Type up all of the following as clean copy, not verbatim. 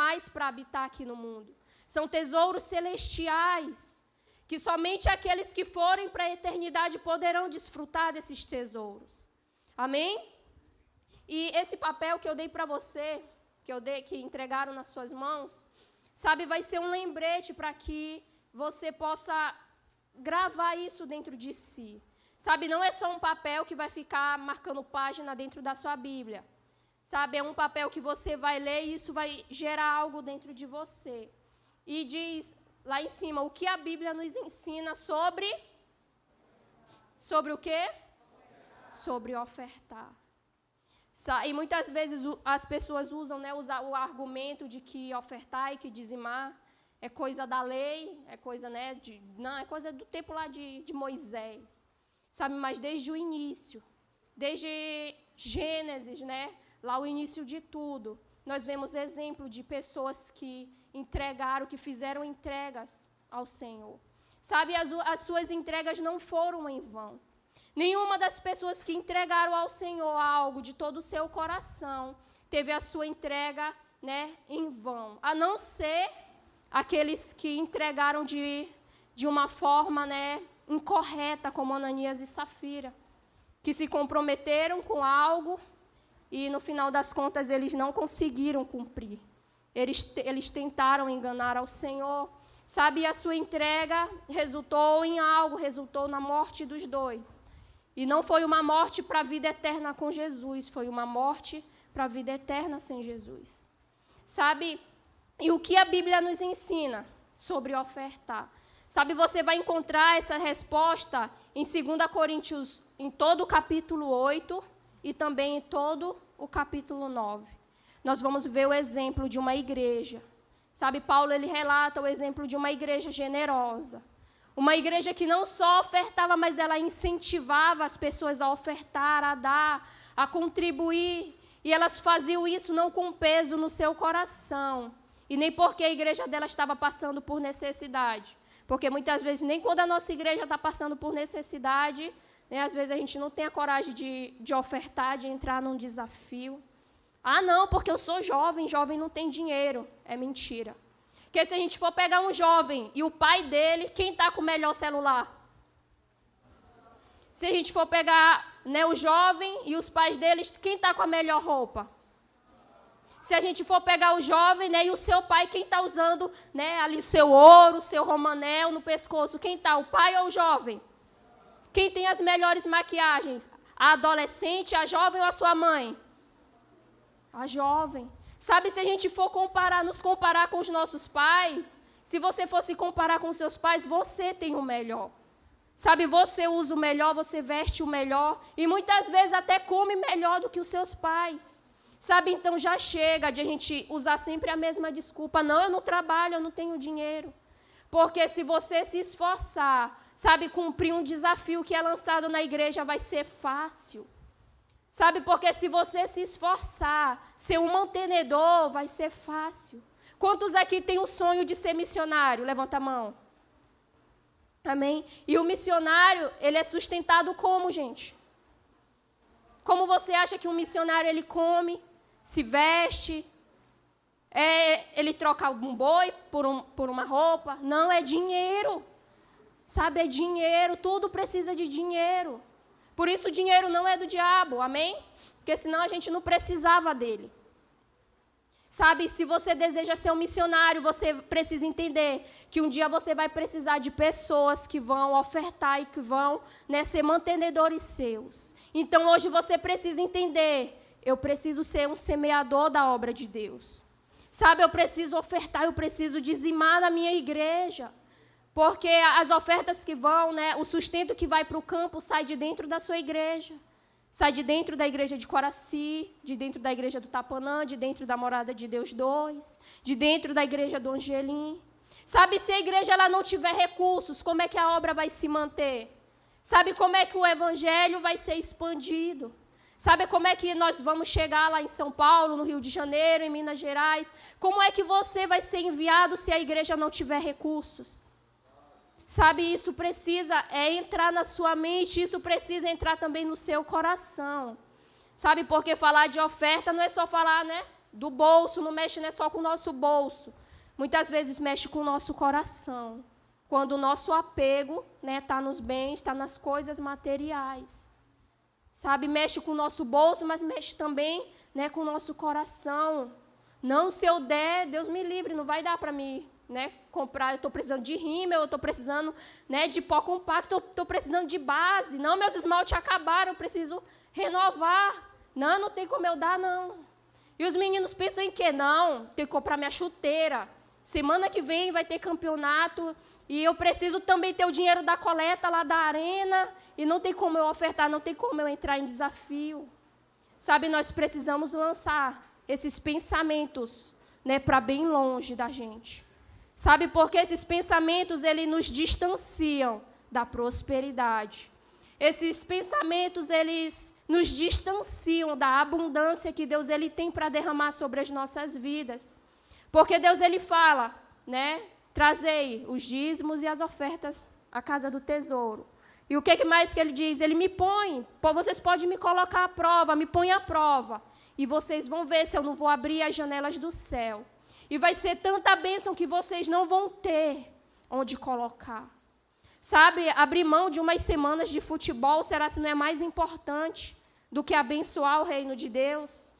mais para habitar aqui no mundo. São tesouros celestiais, que somente aqueles que forem para a eternidade poderão desfrutar desses tesouros. Amém? E esse papel que eu dei para você, que entregaram nas suas mãos, sabe, vai ser um lembrete para que você possa gravar isso dentro de si. Sabe, não é só um papel que vai ficar marcando página dentro da sua Bíblia. Sabe, é um papel que você vai ler e isso vai gerar algo dentro de você. E diz lá em cima, o que a Bíblia nos ensina sobre o quê? Sobre ofertar. E muitas vezes as pessoas usam o argumento de que ofertar e que dizimar é coisa da lei, é coisa, é coisa do tempo lá de Moisés. Sabe, mas desde o início, desde Gênesis, lá o início de tudo, nós vemos exemplo de pessoas que entregaram, que fizeram entregas ao Senhor. Sabe, as suas entregas não foram em vão. Nenhuma das pessoas que entregaram ao Senhor algo de todo o seu coração teve a sua entrega, em vão. A não ser aqueles que entregaram de uma forma, incorreta, como Ananias e Safira, que se comprometeram com algo e, no final das contas, eles não conseguiram cumprir. Eles tentaram enganar ao Senhor. Sabe, a sua entrega resultou em algo, resultou na morte dos dois. E não foi uma morte para a vida eterna com Jesus, foi uma morte para a vida eterna sem Jesus. Sabe, e o que a Bíblia nos ensina sobre ofertar? Sabe, você vai encontrar essa resposta em 2 Coríntios, em todo o capítulo 8 e também em todo o capítulo 9. Nós vamos ver o exemplo de uma igreja. Sabe, Paulo, ele relata o exemplo de uma igreja generosa. Uma igreja que não só ofertava, mas ela incentivava as pessoas a ofertar, a dar, a contribuir. E elas faziam isso não com peso no seu coração. E nem porque a igreja dela estava passando por necessidade. Porque muitas vezes, nem quando a nossa igreja está passando por necessidade, às vezes a gente não tem a coragem de ofertar, de entrar num desafio. Ah, não, porque eu sou jovem não tem dinheiro. É mentira. Porque se a gente for pegar um jovem e o pai dele, quem está com o melhor celular? Se a gente for pegar o jovem e os pais deles, quem está com a melhor roupa? Se a gente for pegar o jovem e o seu pai, quem está usando ali o seu ouro, o seu romanel no pescoço? Quem está, o pai ou o jovem? Quem tem as melhores maquiagens? A adolescente, a jovem ou a sua mãe? A jovem. Sabe, se a gente for nos comparar com os nossos pais, se você for se comparar com seus pais, você tem o melhor. Sabe, você usa o melhor, você veste o melhor, e muitas vezes até come melhor do que os seus pais. Sabe, então já chega de a gente usar sempre a mesma desculpa. Não, eu não trabalho, eu não tenho dinheiro. Porque se você se esforçar, sabe, cumprir um desafio que é lançado na igreja, vai ser fácil. Sabe, porque se você se esforçar, ser um mantenedor, vai ser fácil. Quantos aqui têm o sonho de ser missionário? Levanta a mão. Amém? E o missionário, ele é sustentado como, gente? Como você acha que um missionário, ele come, se veste, ele troca um boi por uma roupa? Não, é dinheiro. Sabe, é dinheiro, tudo precisa de dinheiro. Por isso o dinheiro não é do diabo, amém? Porque senão a gente não precisava dele. Sabe, se você deseja ser um missionário, você precisa entender que um dia você vai precisar de pessoas que vão ofertar e que vão ser mantenedores seus. Então hoje você precisa entender, eu preciso ser um semeador da obra de Deus. Sabe, eu preciso ofertar, eu preciso dizimar na minha igreja. Porque as ofertas que vão, o sustento que vai para o campo sai de dentro da sua igreja. Sai de dentro da igreja de Coraci, de dentro da igreja do Tapanã, de dentro da Morada de Deus 2, de dentro da igreja do Angelim. Sabe, se a igreja ela não tiver recursos, como é que a obra vai se manter? Sabe como é que o evangelho vai ser expandido? Sabe como é que nós vamos chegar lá em São Paulo, no Rio de Janeiro, em Minas Gerais? Como é que você vai ser enviado se a igreja não tiver recursos? Sabe, isso precisa entrar na sua mente, isso precisa entrar também no seu coração. Sabe, porque falar de oferta não é só falar, do bolso, não mexe não é só com o nosso bolso. Muitas vezes mexe com o nosso coração. Quando o nosso apego está nos bens, está nas coisas materiais. Sabe, mexe com o nosso bolso, mas mexe também com o nosso coração. Não, se eu der, Deus me livre, não vai dar para mim comprar. Eu estou precisando de rímel, eu estou precisando de pó compacto, eu estou precisando de base. Não, meus esmaltes acabaram, eu preciso renovar. Não, não tem como eu dar, não. E os meninos pensam em quê? Não, tem que comprar minha chuteira. Semana que vem vai ter campeonato e eu preciso também ter o dinheiro da coleta lá da arena e não tem como eu ofertar, não tem como eu entrar em desafio. Sabe, nós precisamos lançar esses pensamentos para bem longe da gente. Sabe, porque esses pensamentos, eles nos distanciam da prosperidade. Esses pensamentos, eles nos distanciam da abundância que Deus ele tem para derramar sobre as nossas vidas. Porque Deus ele fala, trazei os dízimos e as ofertas à casa do tesouro. E o que mais que ele diz? Ele me põe, vocês podem me colocar à prova, me põe à prova. E vocês vão ver se eu não vou abrir as janelas do céu. E vai ser tanta bênção que vocês não vão ter onde colocar. Sabe, abrir mão de umas semanas de futebol, será se não é mais importante do que abençoar o reino de Deus?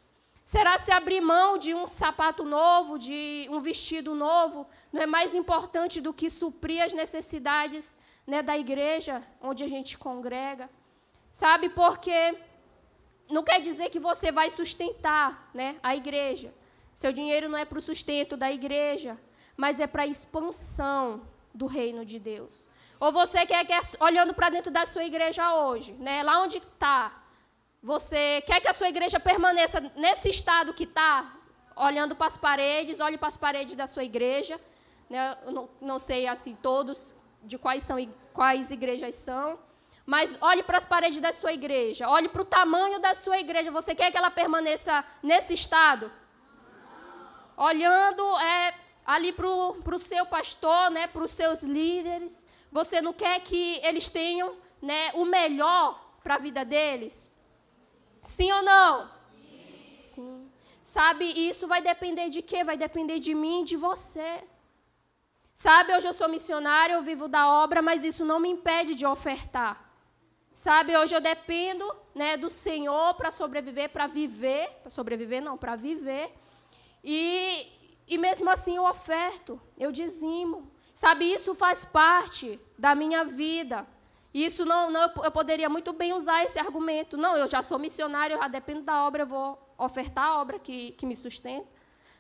Será se abrir mão de um sapato novo, de um vestido novo, não é mais importante do que suprir as necessidades da igreja onde a gente congrega? Sabe, porque não quer dizer que você vai sustentar a igreja. Seu dinheiro não é para o sustento da igreja, mas é para a expansão do reino de Deus. Ou você quer olhando para dentro da sua igreja hoje, lá onde está, você quer que a sua igreja permaneça nesse estado que está, olhando para as paredes, olhe para as paredes da sua igreja, eu não sei assim todos de quais igrejas são, mas olhe para as paredes da sua igreja, olhe para o tamanho da sua igreja, você quer que ela permaneça nesse estado? Olhando ali para o seu pastor, para os seus líderes, você não quer que eles tenham o melhor para a vida deles? Sim ou não? Sim. Sim. Sabe, isso vai depender de quê? Vai depender de mim e de você. Sabe, hoje eu sou missionária, eu vivo da obra, mas isso não me impede de ofertar. Sabe, hoje eu dependo do Senhor para sobreviver, para viver. E mesmo assim eu oferto, eu dizimo. Sabe, isso faz parte da minha vida. Isso eu poderia muito bem usar esse argumento. Não, eu já sou missionário, eu já dependo da obra, eu vou ofertar a obra que me sustenta.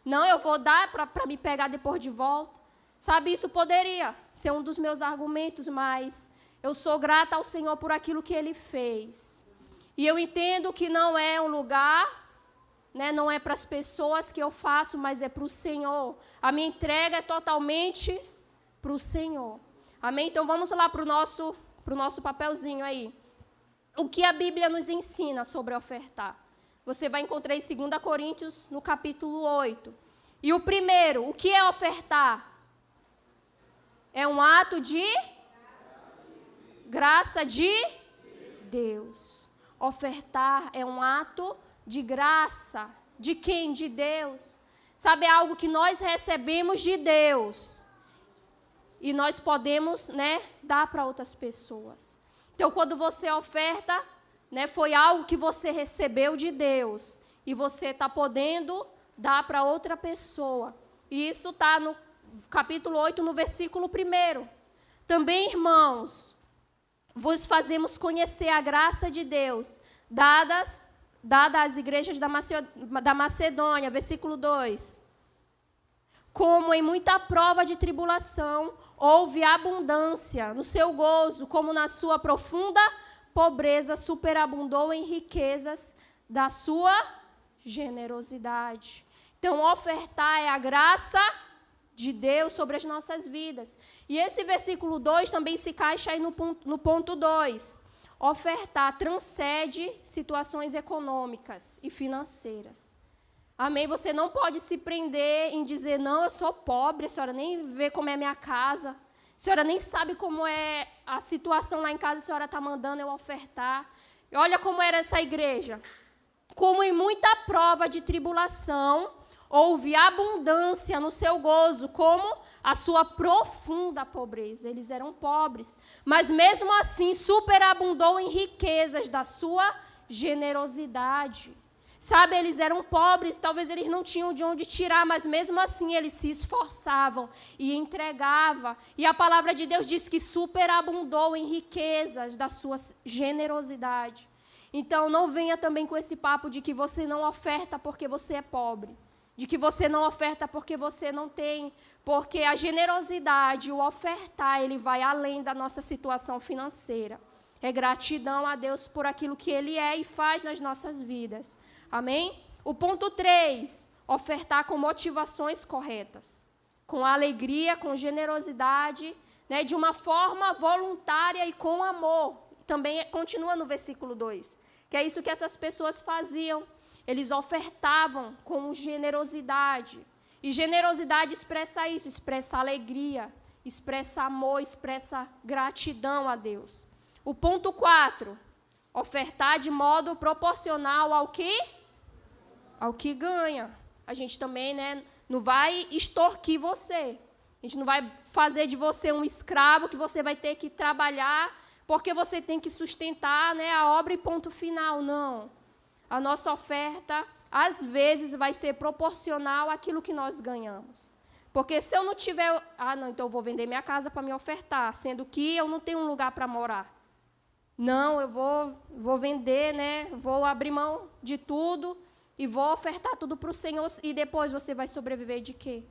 Não, eu vou dar para me pegar depois de volta. Sabe, isso poderia ser um dos meus argumentos, mas eu sou grata ao Senhor por aquilo que Ele fez. E eu entendo que não é um lugar, não é para as pessoas que eu faço, mas é para o Senhor. A minha entrega é totalmente para o Senhor. Amém? Então vamos lá para o nosso papelzinho aí. O que a Bíblia nos ensina sobre ofertar? Você vai encontrar em 2 Coríntios, no capítulo 8. E o primeiro, o que é ofertar? É um ato de graça de Deus. Ofertar é um ato de graça. De quem? De Deus. Sabe, é algo que nós recebemos de Deus. E nós podemos, dar para outras pessoas. Então, quando você oferta, foi algo que você recebeu de Deus. E você está podendo dar para outra pessoa. E isso está no capítulo 8, no versículo 1. Também, irmãos, vos fazemos conhecer a graça de Deus, dada às igrejas da Macedônia, versículo 2. Como em muita prova de tribulação, houve abundância no seu gozo, como na sua profunda pobreza superabundou em riquezas da sua generosidade. Então, ofertar é a graça de Deus sobre as nossas vidas. E esse versículo 2 também se encaixa aí no ponto 2. Ofertar transcende situações econômicas e financeiras. Amém? Você não pode se prender em dizer, não, eu sou pobre, a senhora nem vê como é a minha casa, a senhora nem sabe como é a situação lá em casa, a senhora está mandando eu ofertar. E olha como era essa igreja. Como em muita prova de tribulação, houve abundância no seu gozo, como a sua profunda pobreza. Eles eram pobres, mas mesmo assim superabundou em riquezas da sua generosidade. Sabe, eles eram pobres, talvez eles não tinham de onde tirar, mas mesmo assim eles se esforçavam e entregavam. E a palavra de Deus diz que superabundou em riquezas da sua generosidade. Então, não venha também com esse papo de que você não oferta porque você é pobre, de que você não oferta porque você não tem, porque a generosidade, o ofertar, ele vai além da nossa situação financeira. É gratidão a Deus por aquilo que Ele é e faz nas nossas vidas. Amém? O ponto 3, ofertar com motivações corretas, com alegria, com generosidade, né, de uma forma voluntária e com amor. Também continua no versículo 2, que é isso que essas pessoas faziam. Eles ofertavam com generosidade. E generosidade expressa isso, expressa alegria, expressa amor, expressa gratidão a Deus. O ponto 4, ofertar de modo proporcional ao que ganha. A gente também, né, não vai extorquir você. A gente não vai fazer de você um escravo que você vai ter que trabalhar porque você tem que sustentar, né, a obra e ponto final. Não. A nossa oferta, às vezes, vai ser proporcional àquilo que nós ganhamos. Porque se eu não tiver... não, então eu vou vender minha casa para me ofertar, sendo que eu não tenho um lugar para morar. Não, eu vou vender, né? Vou abrir mão de tudo e vou ofertar tudo para o Senhor. E depois você vai sobreviver de quê?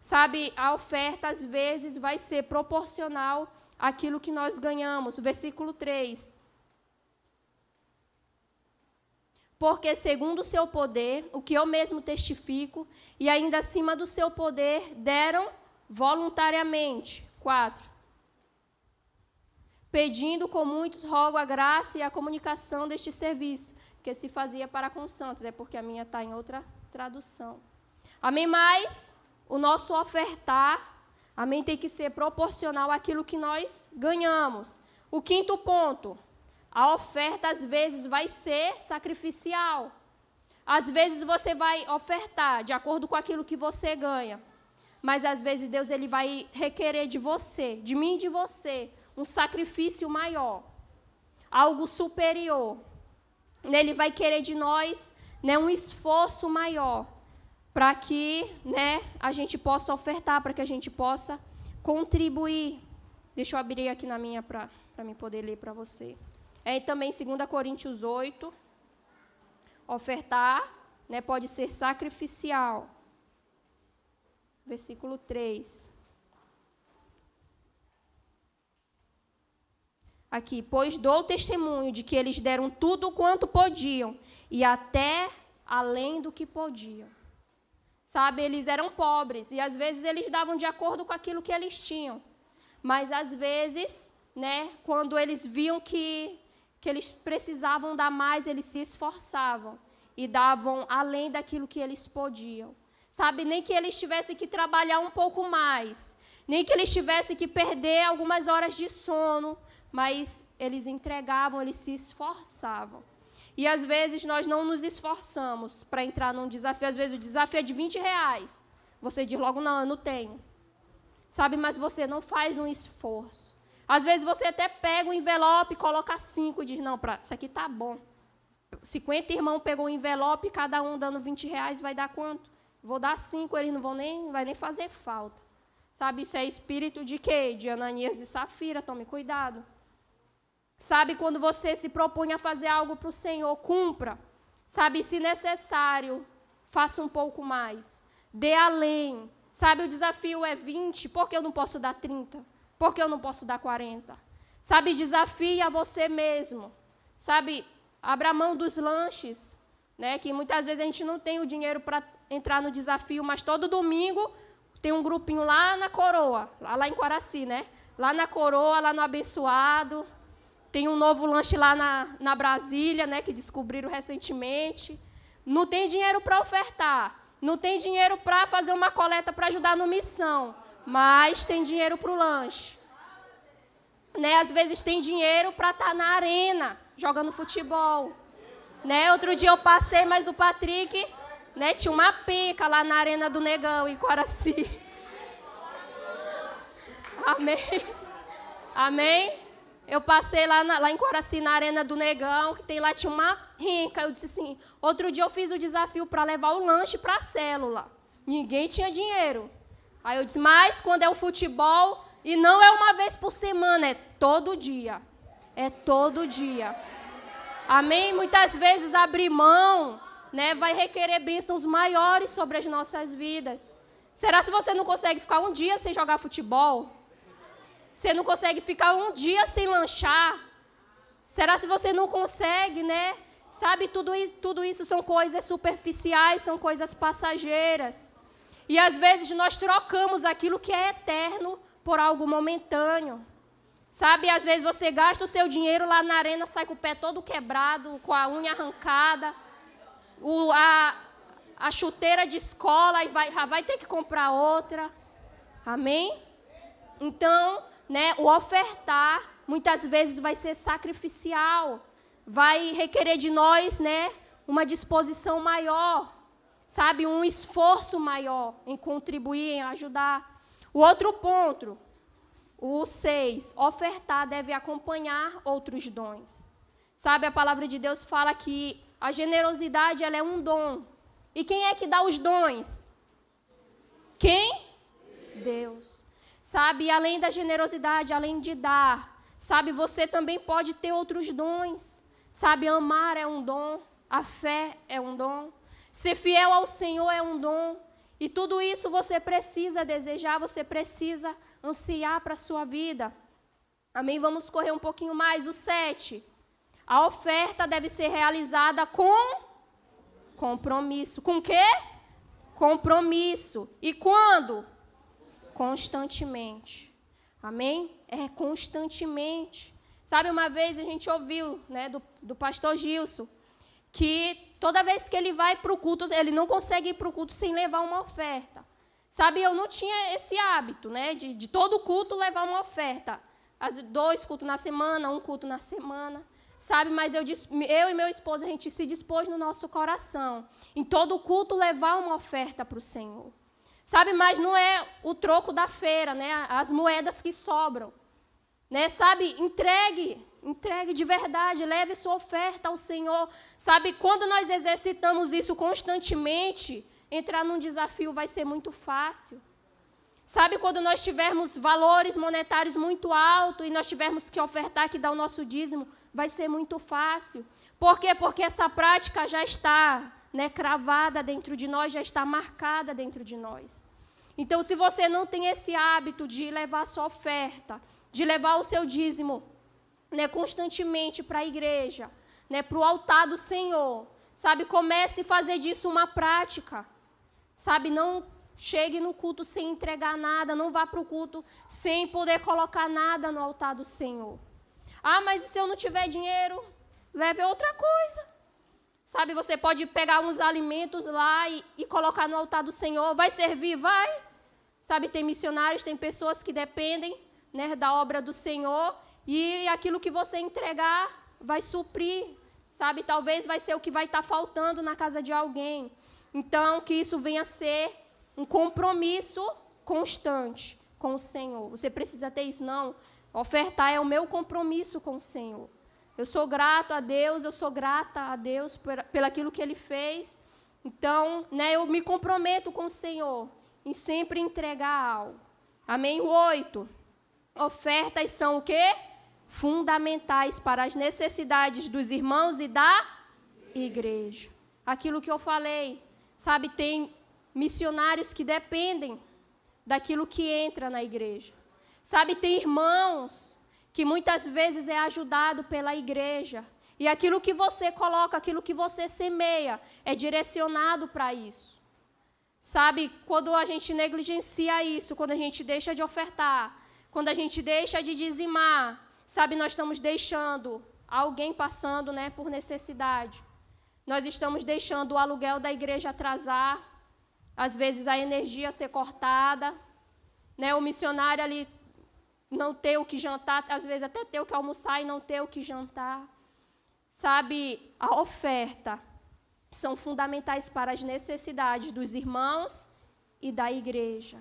Sabe, a oferta, às vezes, vai ser proporcional àquilo que nós ganhamos. Versículo 3. Porque, segundo o seu poder, o que eu mesmo testifico, e ainda acima do seu poder, deram voluntariamente. 4. Pedindo com muitos, rogo a graça e a comunicação deste serviço, que se fazia para com os santos. É porque a minha está em outra tradução. Amém? Mas o nosso ofertar, amém, tem que ser proporcional àquilo que nós ganhamos. O 5º ponto, a oferta às vezes vai ser sacrificial. Às vezes você vai ofertar de acordo com aquilo que você ganha. Mas às vezes Deus ele vai requerer de você, de mim e de você, um sacrifício maior, algo superior. Ele vai querer de nós, né, um esforço maior para que, né, a gente possa ofertar, para que a gente possa contribuir. Deixa eu abrir aqui na minha para mim poder ler para você. Também 2 Coríntios 8, ofertar, né, pode ser sacrificial. Versículo 3. Aqui, pois dou testemunho de que eles deram tudo quanto podiam, e até além do que podiam. Sabe, eles eram pobres, e às vezes eles davam de acordo com aquilo que eles tinham. Mas às vezes, né, quando eles viam que eles precisavam dar mais, eles se esforçavam e davam além daquilo que eles podiam. Sabe, nem que eles tivessem que trabalhar um pouco mais, nem que eles tivessem que perder algumas horas de sono, mas eles entregavam, eles se esforçavam. E às vezes nós não nos esforçamos para entrar num desafio. Às vezes o desafio é de R$20. Você diz logo, não, eu não tenho. Sabe, mas você não faz um esforço. Às vezes você até pega um envelope, coloca 5 e diz, não, isso aqui tá bom. 50 irmãos pegou um envelope, cada um dando R$20, vai dar quanto? Vou dar 5, eles não vai nem fazer falta. Sabe, isso é espírito de quê? De Ananias e Safira, tome cuidado. Sabe, quando você se propõe a fazer algo para o Senhor, cumpra. Sabe, se necessário, faça um pouco mais. Dê além. Sabe, o desafio é 20, por que eu não posso dar 30? Por que eu não posso dar 40? Sabe, desafie a você mesmo. Sabe, abra mão dos lanches, né, que muitas vezes a gente não tem o dinheiro para entrar no desafio, mas todo domingo tem um grupinho lá na Coroa, lá em Quaraci, né? Lá na Coroa, lá no Abençoado. Tem um novo lanche lá na Brasília, né, que descobriram recentemente. Não tem dinheiro para ofertar. Não tem dinheiro para fazer uma coleta para ajudar no missão. Mas tem dinheiro para o lanche. Né, às vezes tem dinheiro para estar na arena, jogando futebol. Né, outro dia eu passei, mas o Patrick né? Tinha uma penca lá na Arena do Negão, em Coraci. Amém. Amém. Eu passei lá em Coraci, na Arena do Negão, que tem lá, tinha uma penca. Eu disse assim, outro dia eu fiz o desafio para levar o lanche para a célula. Ninguém tinha dinheiro. Aí eu disse, mas quando é o futebol, e não é uma vez por semana, é todo dia. É todo dia. Amém? Muitas vezes abrir mão, né, vai requerer bênçãos maiores sobre as nossas vidas. Será se você não consegue ficar um dia sem jogar futebol? Você não consegue ficar um dia sem lanchar? Será se você não consegue, né? Sabe, tudo isso são coisas superficiais, são coisas passageiras. E às vezes nós trocamos aquilo que é eterno por algo momentâneo. Sabe, às vezes você gasta o seu dinheiro lá na arena, sai com o pé todo quebrado, com a unha arrancada, a chuteira de escola e já vai ter que comprar outra. Amém? Então, né, o ofertar muitas vezes vai ser sacrificial, vai requerer de nós, né, uma disposição maior, sabe, um esforço maior em contribuir, em ajudar. O outro ponto, o 6, ofertar deve acompanhar outros dons. Sabe, a palavra de Deus fala que a generosidade ela é um dom. E quem é que dá os dons? Quem? Deus. Sabe, além da generosidade, além de dar, sabe, você também pode ter outros dons. Sabe, amar é um dom, a fé é um dom, ser fiel ao Senhor é um dom. E tudo isso você precisa desejar, você precisa ansiar para a sua vida. Amém? Vamos correr um pouquinho mais. O 7. A oferta deve ser realizada com compromisso. Com quê? Compromisso. E quando? Constantemente. Amém? É constantemente. Sabe, uma vez a gente ouviu, né, do pastor Gilson, que toda vez que ele vai para o culto, ele não consegue ir para o culto sem levar uma oferta. Sabe, eu não tinha esse hábito, né, de todo culto levar uma oferta. 2 cultos na semana, 1 culto na semana. Sabe, mas eu e meu esposo, a gente se dispôs no nosso coração, em todo culto levar uma oferta para o Senhor. Sabe, mas não é o troco da feira, né? As moedas que sobram. Né? Sabe, entregue de verdade, leve sua oferta ao Senhor. Sabe, quando nós exercitamos isso constantemente, entrar num desafio vai ser muito fácil. Sabe, quando nós tivermos valores monetários muito altos e nós tivermos que ofertar, que dar o nosso dízimo, vai ser muito fácil. Por quê? Porque essa prática já está, né, cravada dentro de nós, já está marcada dentro de nós. Então, se você não tem esse hábito de levar a sua oferta, de levar o seu dízimo, né, constantemente para a igreja, né, para o altar do Senhor, sabe, comece a fazer disso uma prática. Sabe, não chegue no culto sem entregar nada, não vá para o culto sem poder colocar nada no altar do Senhor. Ah, mas e se eu não tiver dinheiro? Leve outra coisa. Sabe, você pode pegar uns alimentos lá e colocar no altar do Senhor. Vai servir? Vai. Sabe, tem missionários, tem pessoas que dependem, né, da obra do Senhor. E aquilo que você entregar vai suprir. Sabe, talvez vai ser o que vai estar faltando na casa de alguém. Então, que isso venha a ser um compromisso constante com o Senhor. Você precisa ter isso? Não. Ofertar é o meu compromisso com o Senhor. Eu sou grato a Deus, eu sou grata a Deus pelo aquilo que Ele fez. Então, né, eu me comprometo com o Senhor em sempre entregar algo. Amém? O 8. Ofertas são o quê? Fundamentais para as necessidades dos irmãos e da igreja. Aquilo que eu falei, sabe, tem missionários que dependem daquilo que entra na igreja. Sabe, tem irmãos que muitas vezes é ajudado pela igreja. E aquilo que você coloca, aquilo que você semeia, é direcionado para isso. Sabe, quando a gente negligencia isso, quando a gente deixa de ofertar, quando a gente deixa de dizimar, sabe, nós estamos deixando alguém passando, né, por necessidade. Nós estamos deixando o aluguel da igreja atrasar, às vezes a energia ser cortada, né, o missionário ali não ter o que jantar, às vezes até ter o que almoçar e não ter o que jantar. Sabe, a oferta são fundamentais para as necessidades dos irmãos e da igreja.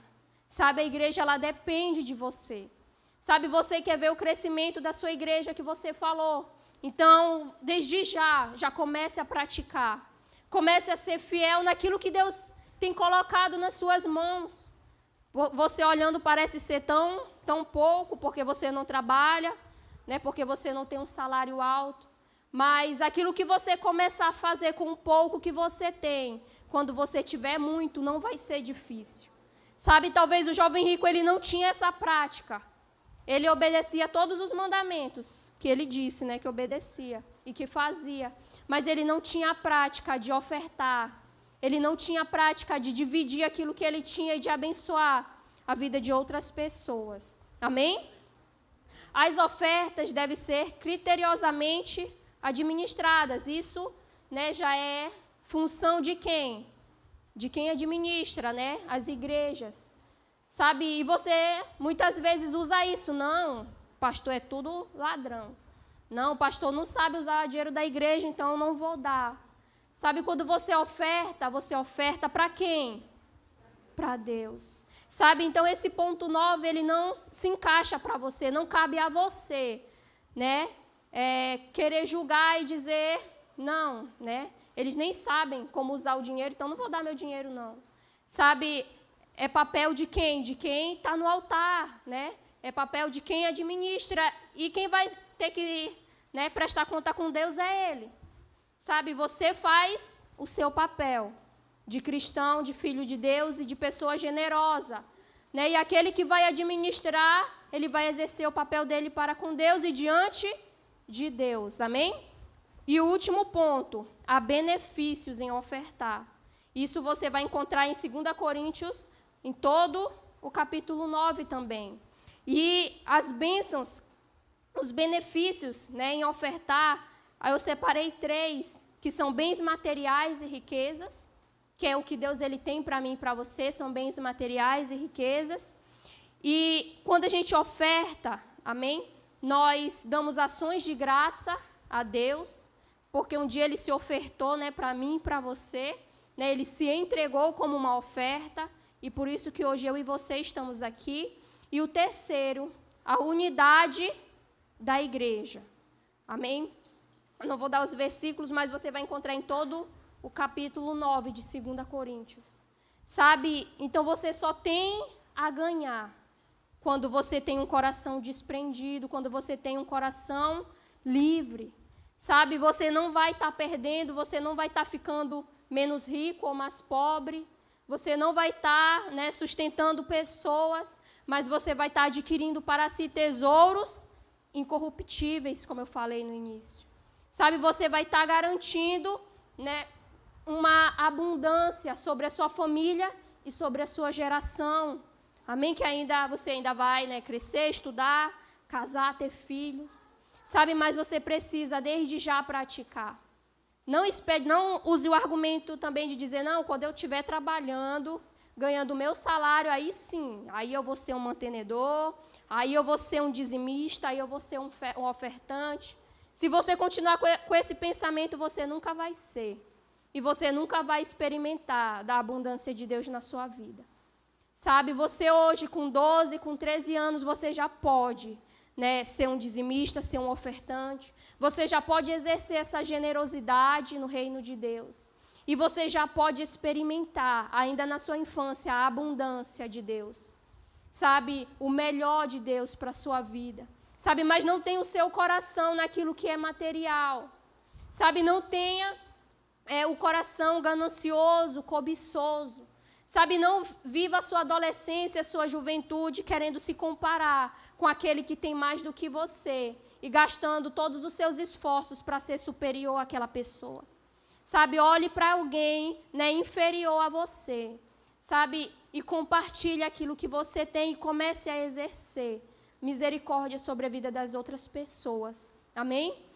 Sabe, a igreja, ela depende de você. Sabe, você quer ver o crescimento da sua igreja que você falou. Então, desde já comece a praticar. Comece a ser fiel naquilo que Deus tem colocado nas suas mãos. Você olhando parece ser tão pouco, porque você não trabalha, né, porque você não tem um salário alto. Mas aquilo que você começar a fazer com o pouco que você tem, quando você tiver muito, não vai ser difícil. Sabe, talvez o jovem rico ele não tinha essa prática. Ele obedecia todos os mandamentos que ele disse, né, que obedecia e que fazia. Mas ele não tinha a prática de ofertar. Ele não tinha a prática de dividir aquilo que ele tinha e de abençoar a vida de outras pessoas. Amém? As ofertas devem ser criteriosamente administradas. Isso, né, já é função de quem? De quem administra, né, as igrejas. Sabe, e você muitas vezes usa isso. Não, pastor é tudo ladrão. Não, pastor não sabe usar dinheiro da igreja, então eu não vou dar. Sabe, quando você oferta para quem? Para Deus. Sabe, então esse ponto 9, ele não se encaixa para você, não cabe a você, né? Querer julgar e dizer, não, né? Eles nem sabem como usar o dinheiro, então não vou dar meu dinheiro, não. Sabe, é papel de quem? De quem está no altar, né? É papel de quem administra. E quem vai ter que, né, prestar conta com Deus é Ele. Sabe, você faz o seu papel de cristão, de filho de Deus e de pessoa generosa. Né? E aquele que vai administrar, ele vai exercer o papel dele para com Deus e diante de Deus. Amém? E o último ponto, há benefícios em ofertar. Isso você vai encontrar em 2 Coríntios, em todo o capítulo 9 também. E as bênçãos, os benefícios, né, em ofertar, aí eu separei 3, que são bens materiais e riquezas, que é o que Deus ele tem para mim e para você, são bens materiais e riquezas. E quando a gente oferta, amém, nós damos ações de graça a Deus, porque um dia Ele se ofertou, né, para mim e para você, né, Ele se entregou como uma oferta, e por isso que hoje eu e você estamos aqui. E o terceiro, a unidade da igreja. Amém? Eu não vou dar os versículos, mas você vai encontrar em todo o capítulo 9 de 2 Coríntios. Sabe? Então você só tem a ganhar quando você tem um coração desprendido, quando você tem um coração livre. Sabe? Você não vai estar perdendo, você não vai estar ficando menos rico ou mais pobre. Você não vai estar, né, sustentando pessoas, mas você vai estar adquirindo para si tesouros incorruptíveis, como eu falei no início. Sabe, você vai estar garantindo, né, uma abundância sobre a sua família e sobre a sua geração. Amém? Que você ainda vai, né, crescer, estudar, casar, ter filhos. Sabe, mas você precisa desde já praticar. Não use o argumento também de dizer, não, quando eu estiver trabalhando, ganhando o meu salário, aí sim, aí eu vou ser um mantenedor, aí eu vou ser um dizimista, aí eu vou ser um ofertante. Se você continuar com esse pensamento, você nunca vai ser. E você nunca vai experimentar da abundância de Deus na sua vida. Sabe, você hoje, com 12, com 13 anos, você já pode, né, ser um dizimista, ser um ofertante. Você já pode exercer essa generosidade no reino de Deus. E você já pode experimentar, ainda na sua infância, a abundância de Deus. Sabe, o melhor de Deus para a sua vida. Sabe, mas não tenha o seu coração naquilo que é material. Sabe, não tenha o coração ganancioso, cobiçoso. Sabe, não viva a sua adolescência, a sua juventude querendo se comparar com aquele que tem mais do que você e gastando todos os seus esforços para ser superior àquela pessoa. Sabe, olhe para alguém, né, inferior a você, sabe, e compartilhe aquilo que você tem e comece a exercer misericórdia sobre a vida das outras pessoas. Amém?